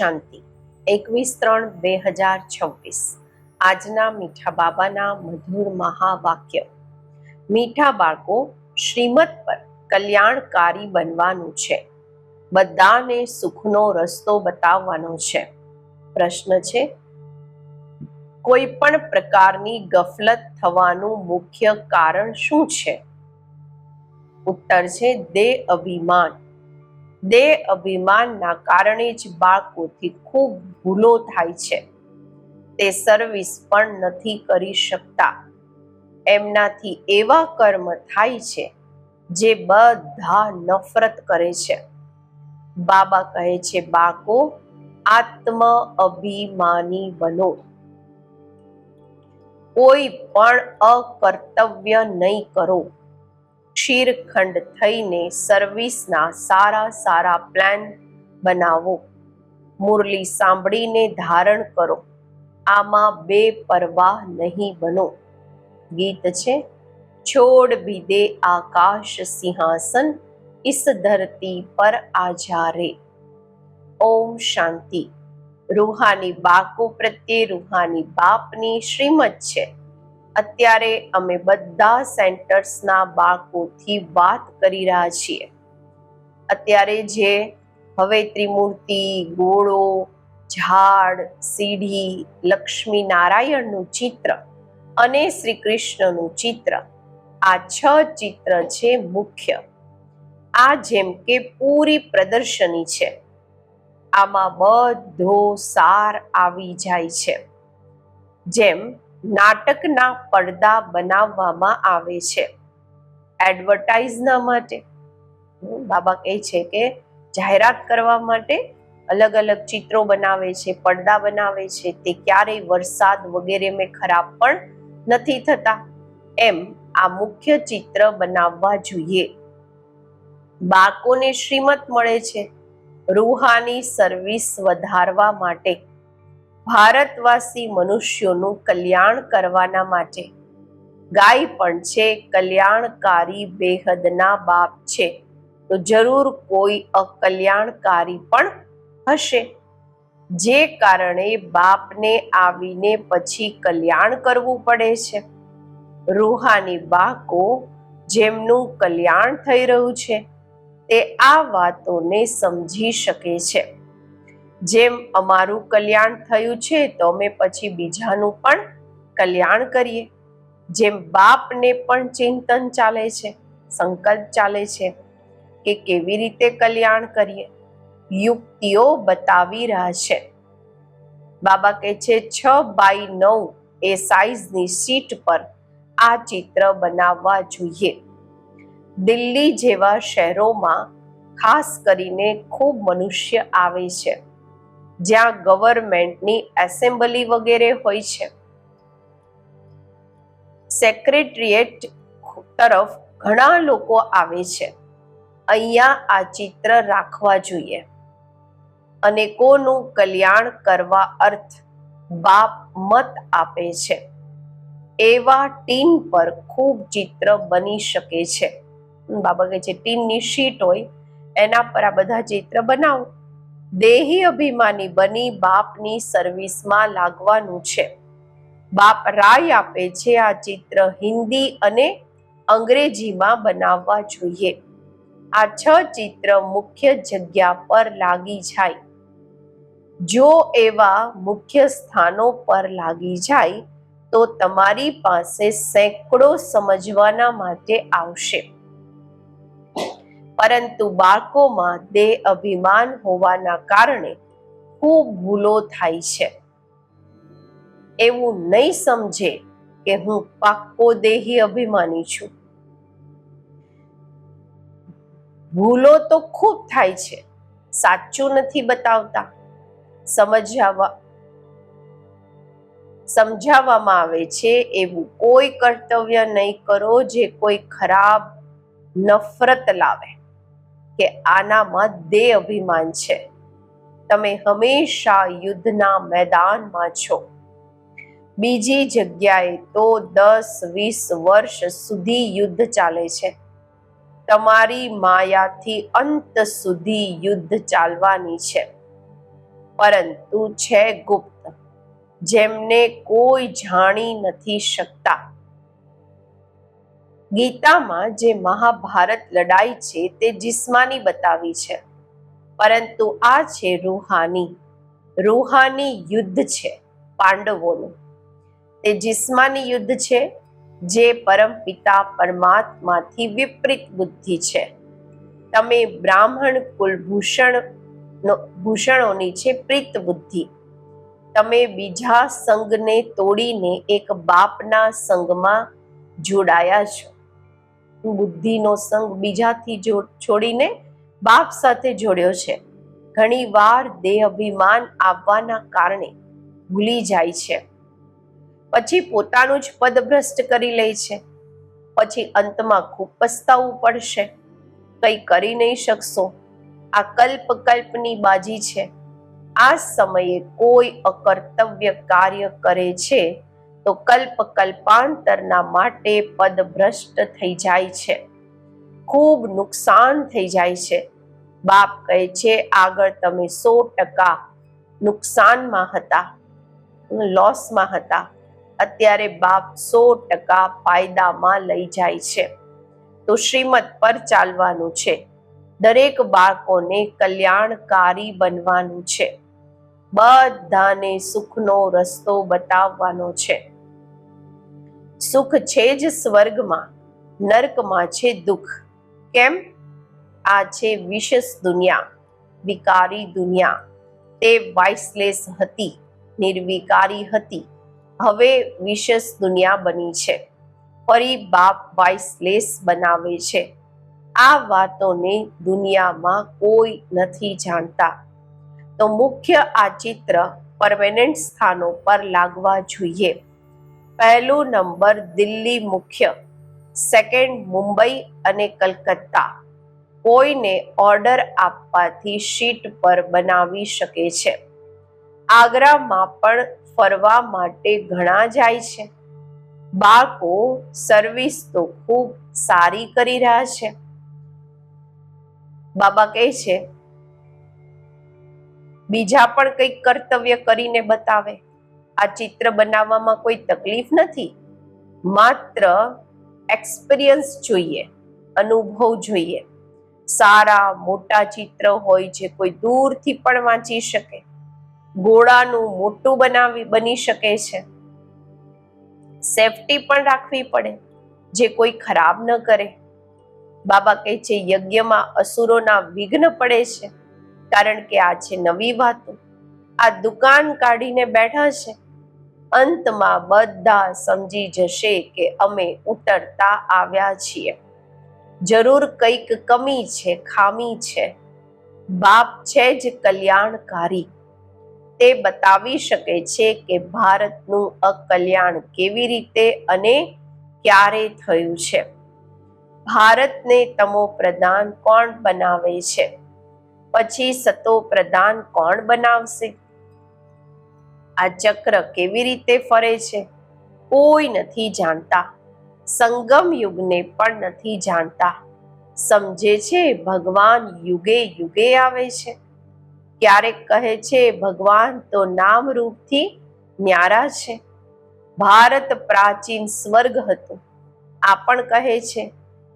શાંતિ 21/3/2026 આજના મીઠા બાબાના મધુર મહાવાક્ય. મીઠા બાળકો, શ્રીમત પર કલ્યાણકારી બનવાનું છે. બધાને સુખનો રસ્તો બતાવવાનો છે. પ્રશ્ન છે, કોઈ પણ પ્રકારની ગફલત થવાનું મુખ્ય કારણ શું છે? ઉત્તર છે દેહ અભિમાન. દેહ અભિમાનના કારણે જ બાળકોથી ખૂબ ભૂલો થાય છે. તે સર્વિસ પણ નથી કરી શકતા. એમનાથી એવા કર્મ થાય છે જે બધા નફરત કરે છે. બાબા કહે છે, બાળકો, આત્મ અભિમાની બનો. કોઈ પણ અકર્તવ્ય નહીં કરો. ક્ષીરખંડ થઈને સર્વિસના સારા પ્લાન બનાવો. મુરલી સાંભળીને ધારણ કરો. આમાં બેપરવાહ નહીં બનો. ગીત છે, છોડ भी दे आकाश सिंहासन इस धरती पर आजा रे. ઓમ શાંતિ. રૂહાની બાળકો પ્રત્યે રૂહાની બાપની શ્રીમત છે. અત્યારે અમે બધા સેન્ટર્સના બાળકોથી વાત કરી રહ્યા છીએ. અત્યારે જે હવે ત્રિમૂર્તિ, ગોળો, ઝાડ, સીડી, લક્ષ્મી નારાયણનું ચિત્ર અને શ્રી કૃષ્ણનું ચિત્ર, આ 6 ચિત્ર છે મુખ્ય. આ જેમ કે પૂરી પ્રદર્શની છે. આમાં બધો સાર આવી જાય છે. જેમ નાટકના પડદા બનાવવામાં આવે છે એડવર્ટાઇઝના માટે. બાબા કહે છે કે જાહેરાત કરવા માટે અલગ અલગ ચિત્રો બનાવે છે, પડદા બનાવે છે. તે ક્યારેય વરસાદ વગેરે મેં ખરાબ પણ નથી થતા. એમ આ મુખ્ય ચિત્ર બનાવવા જોઈએ. બાળકોને શ્રીમત મળે છે રૂહાની સર્વિસ વધારવા માટે, ભારતવાસી મનુષ્યોનું કલ્યાણ કરવાના માટે. ગાય પણ છે કલ્યાણકારી બેહદના બાપ છે, તો જરૂર કોઈ અકલ્યાણકારી પણ હશે. જે કારણે બાપને આવીને પછી કલ્યાણ કરવું પડે છે. રૂહાની બાળકો જેમનું કલ્યાણ થઈ રહ્યું છે તે આ વાતોને સમજી શકે છે. જેમ અમારું કલ્યાણ થયું છે તો અમે પછી બીજાનું પણ કલ્યાણ કરીએ. જેમ બાપને પણ ચિંતન ચાલે છે, સંકલ્પ ચાલે છે કે કેવી રીતે કલ્યાણ કરીએ, યુક્તિઓ બતાવી રહ્યા છે. બાબા કહે છે 6x9 એ સાઈઝની શીટ પર આ ચિત્ર બનાવવા જોઈએ. દિલ્હી જેવા શહેરોમાં ખાસ કરીને ખૂબ મનુષ્ય આવે છે, જ્યાં ગવર્મેન્ટની એસેમ્બલી વગેરે હોય છે. સેક્રેટરીએટ તરફ ઘણા લોકો આવે છે. અહીંયા આ ચિત્ર રાખવા જોઈએ. અનેકોનું કલ્યાણ કરવા અર્થ બાપ મત આપે છે. એવા ટીન પર ખૂબ ચિત્ર બની શકે છે. બાબા કહે છે ટીનની શીટ હોય એના પર આ બધા ચિત્ર બનાવો. દેહી અભિમાની બની બાપની સર્વિસમાં લાગવાનું છે. બાપ રાય આપે છે આ ચિત્ર હિન્દી અને અંગ્રેજીમાં બનાવવા જોઈએ. આ 6 ચિત્ર મુખ્ય જગ્યા પર લાગી જાય. જો એવા મુખ્ય સ્થાનો પર લાગી જાય તો તમારી પાસે સેંકડો સમજવાના માટે આવશે. પરંતુ બાળકોમાં દેહ અભિમાન હોવાના કારણે ખૂબ ભૂલો થાય છે. એવું નહીં સમજે કે હું પાક્કો દેહી અભિમાની છું. ભૂલો તો ખૂબ થાય છે, સાચું નથી બતાવતા. સમજાવવામાં આવે છે એવું કોઈ કર્તવ્ય નહીં કરો જે કોઈ ખરાબ નફરત લાવે કે આનામાં દેહ અભિમાન છે. તમે હંમેશા યુદ્ધના મેદાનમાં છો. બીજી જગ્યાએ તો 10-20 વર્ષ સુધી યુદ્ધ ચાલે છે. તમારી માયાથી અંત સુધી યુદ્ધ ચાલવાની છે. પરંતુ છે ગુપ્ત, જેમને કોઈ જાણી નથી શકતા. ગીતામાં જે મહાભારત લડાઈ છે તે જિસ્માની બતાવી છે, પરંતુ આ છે રૂહાની યુદ્ધ છે પાંડવોનું. તે જિસ્માની યુદ્ધ છે, જે પરમપિતા પરમાત્માથી વિપરીત બુદ્ધિ છે. તમે બ્રાહ્મણ ભૂષણોની છે પ્રીત બુદ્ધિ. તમે બીજા સંઘને તોડીને એક બાપના સંઘમાં જોડાયા છો. બુદ્ધિનો સંઘ બીજાથી છોડીને બાપ સાથે જોડ્યો છે. ઘણી વાર દેહ અભિમાન આવવાના કારણે ભૂલી જાય છે, પછી પોતાનું જ પદભ્રષ્ટ કરી લે છે. પછી અંતમાં ખૂબ પસ્તાવવું પડશે. કંઈ કરી નહીં શકશો. આ કલ્પની બાજી છે. આ સમયે કોઈ અકર્તવ્ય કાર્ય કરે છે તો કલ્પાંતરના માટે પદભ્રષ્ટ થઈ જાય છે, ખૂબ નુકસાન થઈ જાય છે. બાપ કહે છે આગળ તમે 100% નુકસાનમાં હતા, લોસમાં હતા. અત્યારે બાપ 100% ફાયદામાં લઈ જાય છે. તો શ્રીમત પર ચાલવાનું છે. દરેક બાળકોને કલ્યાણકારી બનવાનું છે. બધાને સુખનો રસ્તો બતાવવાનો છે. સુખ છે જ સ્વર્ગમાં, નર્કમાં છે દુઃખ. કેમ? આ છે વિશેષ દુનિયા, વિકારી દુનિયા. તે વાઇસલેસ હતી, નિર્વિકારી હતી. હવે વિશેષ દુનિયા બની છે. ફરી બાપ વાઇસલેસ બનાવે છે. આ વાતોને દુનિયામાં કોઈ નથી જાણતા. તો મુખ્ય આ ચિત્ર પરમેનન્ટ સ્થાનો પર લાગવા જોઈએ. 1 નંબર દિલ્હી મુખ્ય, 2 મુંબઈ અને કલકત્તા. કોઈને ઓર્ડર આપવાથી શીટ પર બનાવી શકે છે. આગ્રામાં પણ ફરવા માટે ઘણા જાય છે. બાળકો સર્વિસ તો ખૂબ સારી કરી રહ્યા છે. બાબા કહે છે બીજા પણ કંઈક કર્તવ્ય કરીને બતાવે. આ ચિત્ર બનાવવામાં કોઈ તકલીફ નથી, માત્ર એક્સપિરિયન્સ જોઈએ, અનુભવ જોઈએ. સારા મોટા ચિત્ર હોય જે કોઈ દૂરથી પણ વાંચી શકે. ગોળાનું મોટું બની શકે છે. સેફટી પણ રાખવી પડે, જે કોઈ ખરાબ ન કરે. બાબા કહે છે યજ્ઞમાં અસુરોના વિઘ્ન પડે છે, કારણ કે આ છે નવી વાતો. આ દુકાન કાઢીને બેઠા છે. અંતમાં બધા સમજી જશે કે અમે ઉતરતા આવ્યા છીએ. જરૂર કંઈક કમી છે, ખામી છે. બાપ છે જ કલ્યાણકારી. તે બતાવી શકે છે કે ભારતનું અકલ્યાણ કેવી રીતે અને ક્યારે થયું છે. ભારતને તમો પ્રધાન કોણ બનાવે છે? પછી સતો પ્રધાન કોણ બનાવશે? આ ચક્ર કેવી રીતે ફરે છે? કોઈ નથી જાણતા. સંગમ યુગને પણ નથી જાણતા. સમજે છે ભગવાન યુગે યુગે આવે છે. ક્યારેક કહે છે ભગવાન તો નામ રૂપથી ન્યારા છે. ભારત પ્રાચીન સ્વર્ગ હતું. આ પણ કહે છે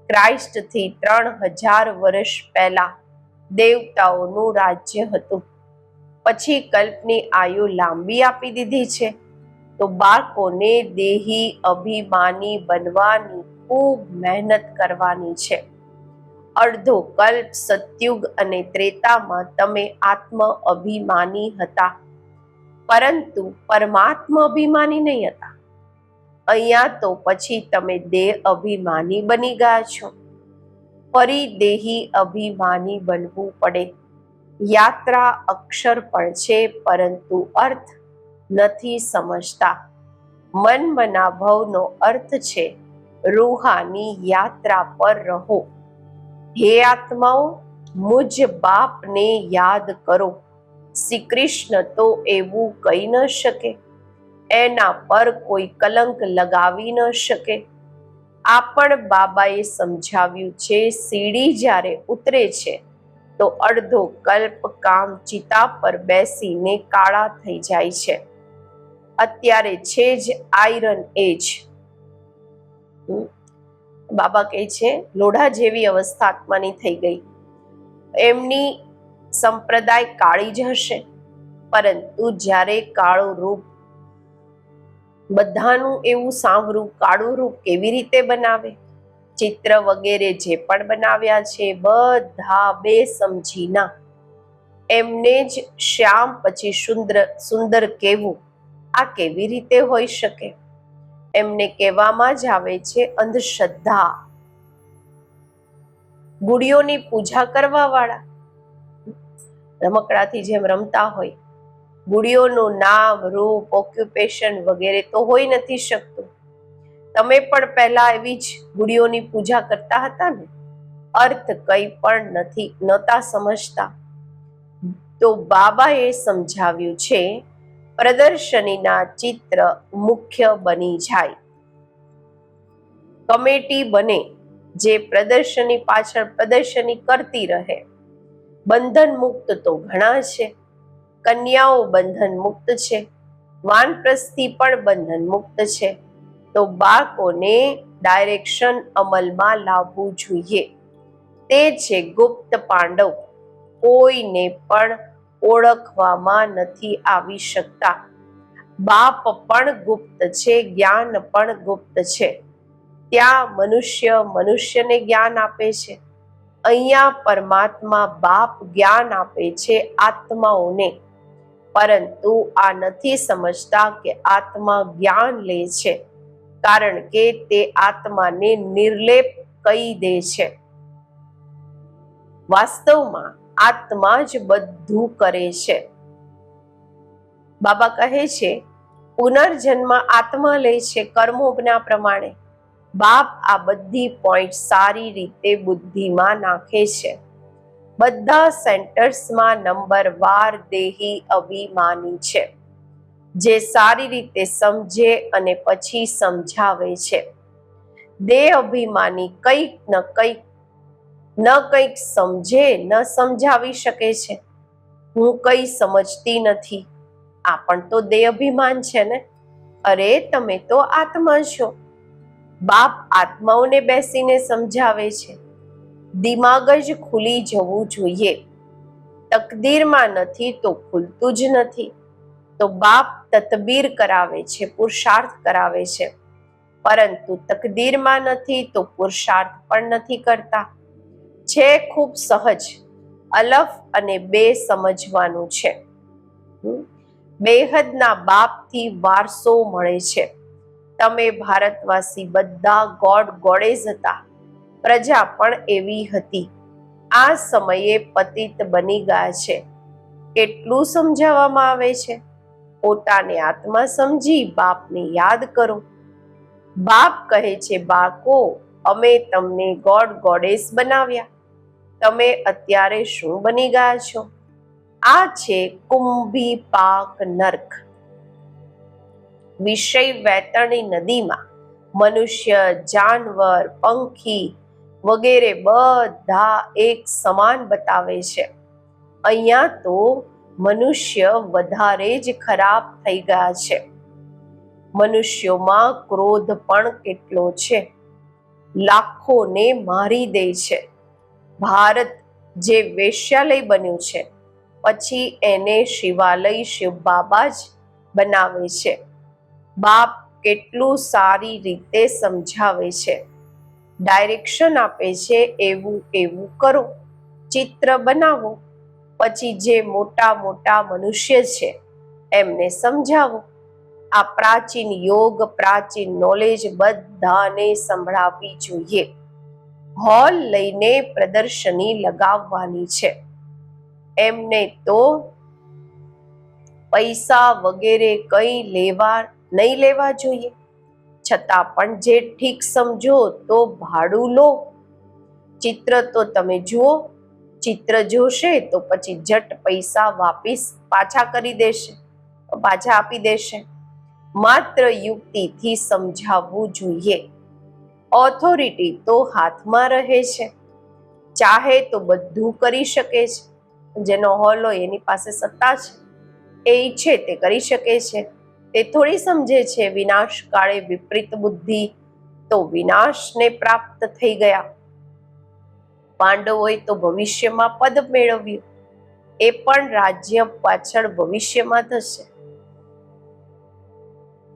ક્રાઇસ્ટથી 3000 વર્ષ પહેલા દેવતાઓનું રાજ્ય હતું. પછી કલ્પની આયુ લાંબી આપી દીધી છે. તો બાળકોને દેહી અભિમાની બનવાની ખૂબ મહેનત કરવાની છે. અડધો કલ્પ સતયુગ અને ત્રેતામાં તમે આત્મ અભિમાની હતા, પરંતુ પરમાત્મા અભિમાની નહીં હતા. અહીંયા તો પછી તમે દેહ અભિમાની બની ગયા છો. ફરી દેહી અભિમાની બનવું પડે. યાત્રા અક્ષર પણ છે, પરંતુ અર્થ નથી સમજતા. મનમના ભવનો અર્થ છે રૂહાની યાત્રા પર રહો. હે આત્માઓ, મુજ બાપને યાદ કરો. શ્રી કૃષ્ણ તો એવું કહી ન શકે, એના પર કોઈ કલંક લગાવી ન શકે. આ પણ બાબાએ સમજાવ્યું છે. સીડી જ્યારે ઉતરે છે તો અડધો કલ્પ કામ ચિતા પર બેસીને કાળા થઈ જાય છે. અત્યારે છે જ આયરન એજ. બાબા કહે છે લોઢા જેવી અવસ્થા આત્માની થઈ ગઈ. એમની સંપ્રદાય કાળી જ હશે, પરંતુ જ્યારે કાળું રૂપ બધાનું એવું સાંવરું કાળું રૂપ કેવી રીતે બનાવે? ચિત્ર વગેરે જે પણ બનાવ્યા છે બધા બે સમજીના. એમને જ શ્યામ પછી સુંદર કેવું, આ કેવી રીતે હોઈ શકે? એમને કહેવામાં જ આવે છે અંધશ્રદ્ધા. ગુડીઓની પૂજા કરવા વાળા રમકડાથી જેમ રમતા હોય, ગુડીઓનું નામ, રૂપ, ઓક્યુપેશન વગેરે તો હોઈ નથી શકતું. તમે પણ પહેલા એવી જ ગુડીઓની પૂજા કરતા હતા ને? અર્થ કંઈ પણ નહોતા સમજતા. તો બાબાએ સમજાવ્યું છે પ્રદર્શનીના ચિત્ર મુખ્ય બની જાય. કમિટી બને જે પ્રદર્શની પાછળ પ્રદર્શની કરતી રહે. બંધન મુક્ત તો ઘણા છે. કન્યાઓ બંધન મુક્ત છે, વાનપ્રસ્થી પણ બંધન મુક્ત છે. તો બાળકોને ડાયરેક્શન અમલમાં લાવવું જોઈએ. તે છે ગુપ્ત પાંડવ. કોઈને પણ ઓળખવામાં નથી આવી શકતા. બાપ પણ ગુપ્ત છે, જ્ઞાન પણ ગુપ્ત છે. ત્યાં મનુષ્યને જ્ઞાન આપે છે. અહીંયા પરમાત્મા બાપ જ્ઞાન આપે છે આત્માઓને. પરંતુ આ નથી સમજતા કે આત્મા જ્ઞાન લે છે, કારણ કે તે આત્માને નિર્લેપ કહી દે છે. વાસ્તવમાં આત્મા જ બધું કરે છે. બાબા કહે છે પુનર્જન્મ આત્મા લે છે કર્મોના પ્રમાણે. બાપ આ બધી પોઈન્ટ સારી રીતે બુદ્ધિમાં નાખે છે. બધા સેન્ટર્સમાં નંબરવાર દેહી અભિમાની છે, જે સારી રીતે સમજે અને પછી સમજાવે છે. દેહ અભિમાની કંઈક ન કંઈક સમજે ન સમજાવી શકે છે. હું કંઈ સમજતી નથી, આ પણ તો દેહ અભિમાન છે ને? અરે તમે તો આત્મા છો. બાપ આત્માઓને બેસીને સમજાવે છે. દિમાગ જ ખુલી જવું જોઈએ. તકદીરમાં નથી તો ખુલતું જ નથી. તો બાપ તદબીર કરાવે છે, પુરુષાર્થ કરાવે છે, પરંતુ તકદીરમાં નથી તો પુરુષાર્થ પણ નથી કરતા. છે ખૂબ સહજ. અલફ અને બે સમજવાનું છે. બેહદના બાપથી વારસો મળે છે. તમે ભારતવાસી બધા ગોડેઝ હતા. પ્રજા પણ એવી હતી. આ સમયે પતિત બની ગયા છે. કેટલું સમજાવવામાં આવે છે? પોતાને આત્મા સમજી બાપને યાદ કરો. બાપ કહે છે બાળકો, અમે તમને ગોડેસ બનાવ્યા. તમે અત્યારે શું બની ગયા છો? આ છે કુંભી પાક નર્ક. વિષય વૈતરણી નદીમાં મનુષ્ય, જાનવર, પંખી વગેરે બધા એક સમાન બતાવે છે. અહીંયા તો મનુષ્ય વધારે જ ખરાબ થઈ ગયા છે. મનુષ્યોમાં ક્રોધ પણ કેટલો છે. લાખોને મારી દે છે. ભારત જે વેશ્યાલય બન્યું છે, પછી એને શિવાલય શિવ બાબા જ બનાવે છે. બાપ કેટલું સારી રીતે સમજાવે છે, ડાયરેક્શન આપે છે. એવું કરો, ચિત્ર બનાવો. પછી જે મોટા મનુષ્ય છે એમને સમજાવો. આ પ્રાચીન યોગ, પ્રાચીન નોલેજ બધાને સંભળાવવી જોઈએ. હોલ લઈને પ્રદર્શની લગાવવાની છે. એમને તો પૈસા વગેરે કંઈ નહીં લેવા જોઈએ. છતાં પણ જે ઠીક સમજો તો ભાડું લો. ચિત્ર તો તમે જુઓ. ચિત્ર જોશે તો પછી જટ પૈસા પાછા આપી દેશે. માત્ર યુક્તિથી સમજાવવું જોઈએ. ઓથોરિટી તો હાથમાં રહે છે. ચાહે તો બધું કરી શકે છે. જેનો હોલ હોય એની પાસે સત્તા છે, એ ઈચ્છે તે કરી શકે છે. તે થોડી સમજે છે વિનાશ કાળે વિપરીત બુદ્ધિ તો વિનાશને પ્રાપ્ત થઈ ગયા. પાંડવોએ તો ભવિષ્યમાં પદ મેળવ્યું, એ પણ રાજ્ય પાછળ ભવિષ્યમાં થશે,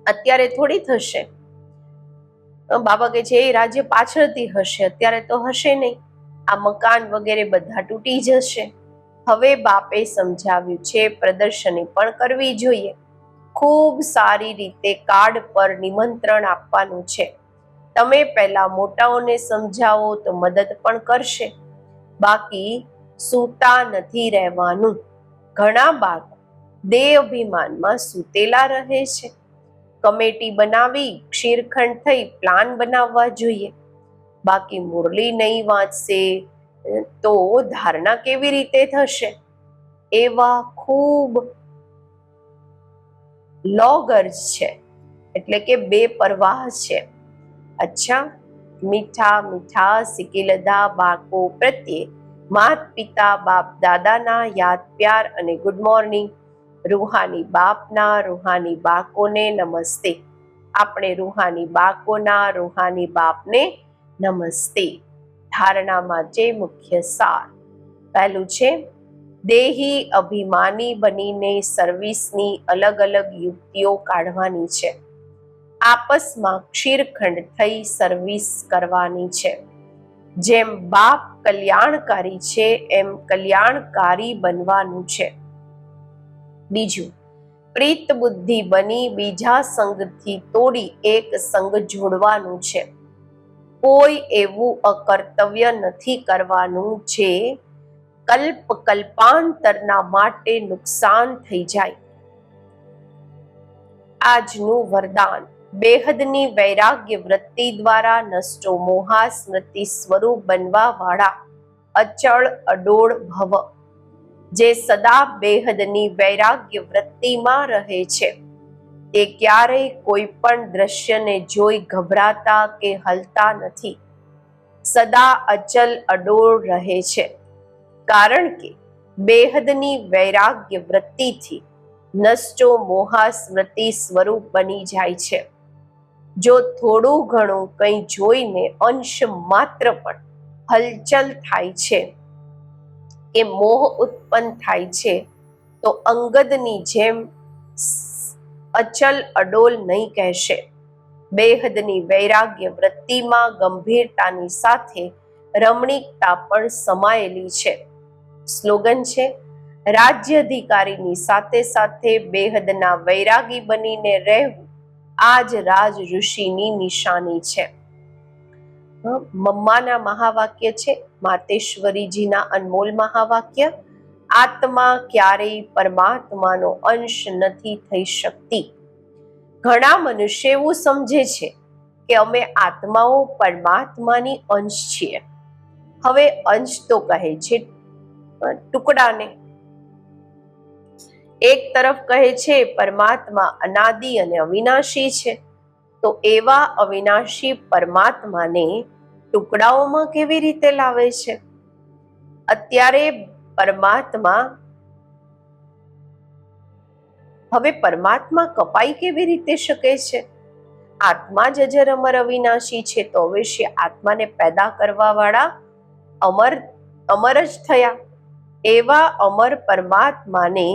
અત્યારે થોડી થશે. બાબા કહે છે એ રાજ્ય પાછળથી હશે, અત્યારે તો હશે નહીં. આ મકાન વગેરે બધા તૂટી જશે. હવે બાપે સમજાવ્યું છે પ્રદર્શની પણ કરવી જોઈએ. ખૂબ સારી રીતે કાર્ડ પર નિમંત્રણ આપવાનું છે. તમે પહેલા મોટાઓને સમજાવો તો મદદ પણ કરશે. બાકી સૂતા નથી રહેવાનું. ઘણા બાળકો દેહ અભિમાનમાં સૂતેલા રહે છે. કમેટી બનાવી ક્ષીરખંડ થઈ પ્લાન બનાવવા જોઈએ. બાકી મુરલી નહીં વાંચશે તો ધારણા કેવી રીતે થશે? એવા ખૂબ લોગર્સ છે, એટલે કે બેપરવાહ છે. અચ્છા, મીઠા મીઠા સિકિલધા બાળકો પ્રત્યે માત પિતા બાપ દાદાના યાદ પ્યાર અને ગુડ મોર્નિંગ. રૂહાની બાપના રૂહાની બાળકોને નમસ્તે. આપણે રૂહાની બાળકોના રૂહાની બાપને નમસ્તે. ધારણામાં જે મુખ્ય સાર પહેલું છે, દેહી અભિમાની બનીને સર્વિસની અલગ અલગ યુક્તિઓ કાઢવાની છે. આપસમાં ક્ષીરખંડ થઈ સર્વિસ કરવાની છે. જેમ બાપ કલ્યાણકારી છે એમ કલ્યાણકારી બનવાનું છે. બીજું, પ્રીત બુદ્ધિ બની બીજા સંઘથી તોડી એક સંઘ જોડવાનું છે. કોઈ એવું અકર્તવ્ય નથી કરવાનું જે કલ્પાંતરના માટે નુકસાન થઈ જાય. આજનું વરદાન, બેહદની વૈરાગ્ય વૃત્તિ દ્વારા નષ્ટો મોહા સ્મૃતિ સ્વરૂપ બનવા વાળા અચળ અડોળ ભવ. જે સદા બેહદની વૈરાગ્ય વૃત્તિમાં રહે છે તે ક્યારેય કોઈ પણ દ્રશ્યને જોઈ ગભરાતા કે હલતા નથી. સદા અચલ અડોળ રહે છે, કારણ કે બેહદની વૈરાગ્ય વૃત્તિથી નષ્ટો મોહા સ્મૃતિ સ્વરૂપ બની જાય છે. જો થોડું ઘણું કંઈ જોઈને અંશ માત્ર પણ હલચલ થાય છે કે મોહ ઉત્પન્ન થાય છે તો અંગદની જેમ અચલ અડોલ નહીં કહેશે. બેહદની વૈરાગ્ય વૃત્તિમાં ગંભીરતાની સાથે રમણીકતા પણ સમાયેલી છે. સ્લોગન છે, રાજ્ય અધિકારીની સાથે સાથે બેહદના વૈરાગી બનીને રહેવું આ જ રાજ ઋષિની નિશાની છે. મમ્માના મહાવાક્ય છે, માતેશ્વરીજીના અનમોલ મહાવાક્ય. આત્મા ક્યારેય પરમાત્માનો અંશ નથી થઈ શકતી. ઘણા મનુષ્ય એવું સમજે છે કે અમે આત્માઓ પરમાત્માની અંશ છીએ. હવે અંશ તો કહે છે ટુકડાને. એક તરફ કહે છે પરમાત્મા અનાદિ અને અવિનાશી છે, તો એવા અવિનાશી પરમાત્માને ટુકડાઓમાં કેવી રીતે લાવે છે? અત્યારે પરમાત્મા કપાઈ કેવી રીતે શકે છે? આત્મા જ અજર અમર અવિનાશી છે, તો અવશ્ય આત્માને પેદા કરવા વાળા અમર જ થયા. એવા અમર પરમાત્માને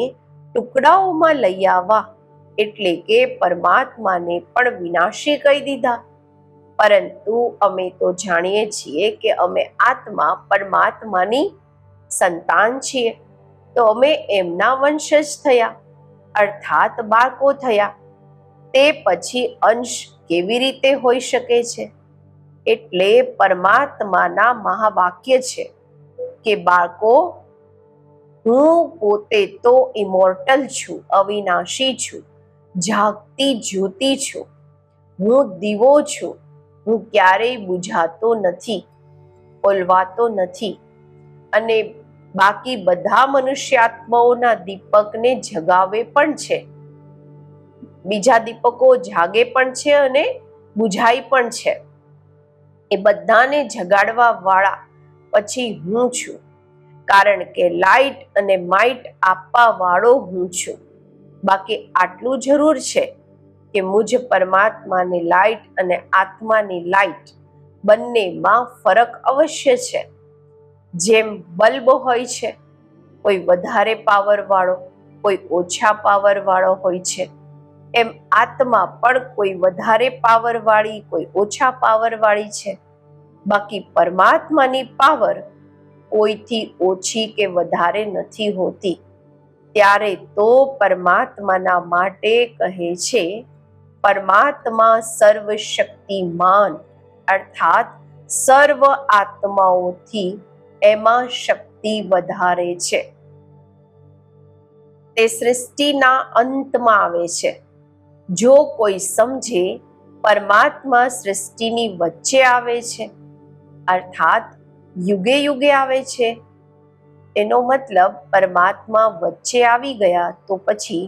ટુકડાઓમાં લઈ આવવા એટલે કે પરમાત્માને પણ વિનાશી કહી દીધા. પરંતુ અમે તો જાણીએ છીએ કે અમે આત્મા પરમાત્માની સંતાન છીએ, તો અમે એમના વંશજ થયા, અર્થાત બાળકો થયા. તે પછી અંશ કેવી રીતે હોઈ શકે છે? એટલે પરમાત્માના મહાવાક્ય છે કે બાળકો, હું પોતે તો ઇમોર્ટલ છું, અવિનાશી છું, જાગતી જ્યોતિ છું, હું દીવો છું, હું ક્યારેય બુઝાતો નથી, ઓલવાતો નથી. અને બાકી બધા મનુષ્યાત્માઓના દીપકને જગાવે પણ છે. બીજા દીપકો જાગે પણ છે અને બુઝાય પણ છે. એ બધાને જગાડવા વાળા પછી હું છું, કારણ કે લાઈટ અને માઇટ આપવા વાળો હું છું. બાકી આટલું જરૂર છે કે મુજ પરમાત્માની લાઈટ અને આત્માની લાઈટ બંનેમાં ફરક અવશ્ય છે. જેમ બલ્બ હોય છે, કોઈ વધારે પાવર વાળો, કોઈ ઓછા પાવર વાળો હોય છે, એમ આત્મા પણ કોઈ વધારે પાવર વાળી, કોઈ ઓછા પાવર વાળી છે. બાકી પરમાત્માની પાવર કોઈથી ઓછી કે વધારે નથી હોતી. ત્યારે તો પરમાત્માના માટે કહે છે, પરમાત્મા સર્વશક્તિમાન, અર્થાત સર્વ આત્માઓથી એમાં શક્તિ વધારે છે. તે સૃષ્ટિના અંતમાં આવે છે. જો કોઈ સમજે પરમાત્મા સૃષ્ટિની વચ્ચે આવે છે, અર્થાત યુગે યુગે આવે છે, એનો મતલબ પરમાત્મા વચ્ચે આવી ગયા તો પછી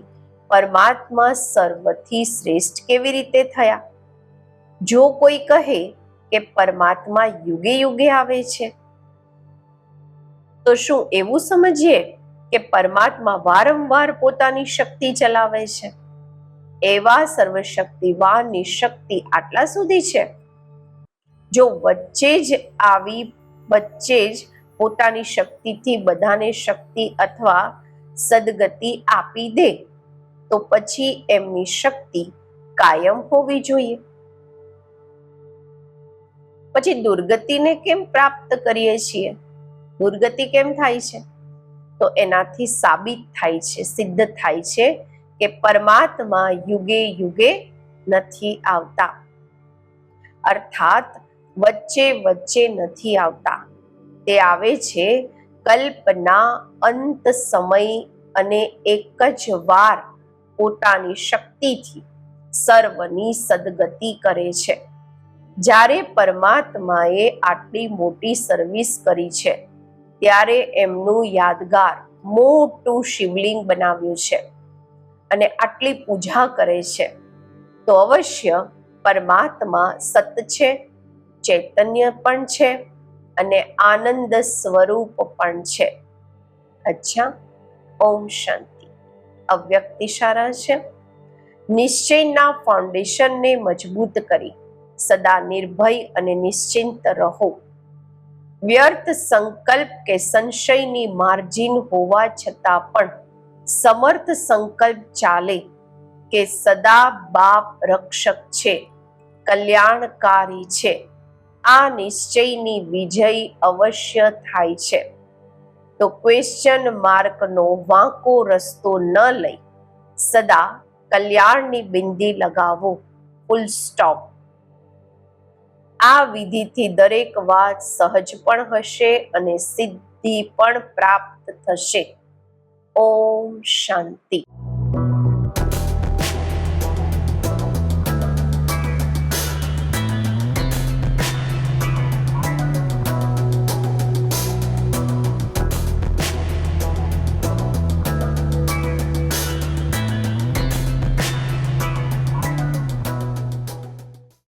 પરમાત્મા સર્વથી શ્રેષ્ઠ કેવી રીતે થયા? જો કોઈ કહે કે પરમાત્મા યુગે યુગે આવે છે, તો શું એવું સમજીએ કે પરમાત્મા વારંવાર પોતાની શક્તિ ચલાવે છે? એવા સર્વશક્તિવાનની શક્તિ આટલા સુધી છે. જો વચ્ચે જ આવી, વચ્ચે જ પોતાની શક્તિથી બધાને શક્તિ અથવા સદગતિ આપી દે, તો પછી એમની શક્તિ કાયમ હોવી જોઈએ. પછી દુર્ગતિને કેમ પ્રાપ્ત કરીએ છીએ? દુર્ગતિ કેમ થાય છે? તો એનાથી સાબિત થાય છે, સિદ્ધ થાય છે કે પરમાત્મા યુગે યુગે નથી આવતા, અર્થાત વચ્ચે વચ્ચે નથી આવતા. તે આવે છે કલ્પના અંત સમય અને એક જ વાર પોતાની શક્તિથી સર્વની સદગતિ કરે છે. જ્યારે પરમાત્માએ આટલી મોટી સર્વિસ કરી છે, ત્યારે એમનું યાદગાર મોટું શિવલિંગ બનાવ્યું છે અને આટલી પૂજા કરે છે, તો અવશ્ય પરમાત્મા સત છે, ચૈતન્ય પણ છે અને આનંદ સ્વરૂપ પણ છે. અચ્છા, ઓમ શાંતિ. અવ્યક્ત ઇશારા છે. નિશ્ચયના ફાઉન્ડેશનને મજબૂત કરી સદા નિર્ભય અને નિશ્ચિંત રહો. વ્યર્થ સંકલ્પ કે સંશયની માર્જિન હોવા છતાં પણ સમર્થ સંકલ્પ ચાલે કે સદા બાપ રક્ષક છે, કલ્યાણકારી છે. આ નિશ્ચયની વિજય અવશ્ય થાય છે. તો ક્વેશ્ચન માર્કનો વાંકો રસ્તો ન લઈ સદા કલ્યાણની બિંદી લગાવો, ફૂલ સ્ટોપ. આ વિધિથી દરેક વાત સહજ પણ હશે અને સિદ્ધિ પણ પ્રાપ્ત થશે. ઓમ શાંતિ.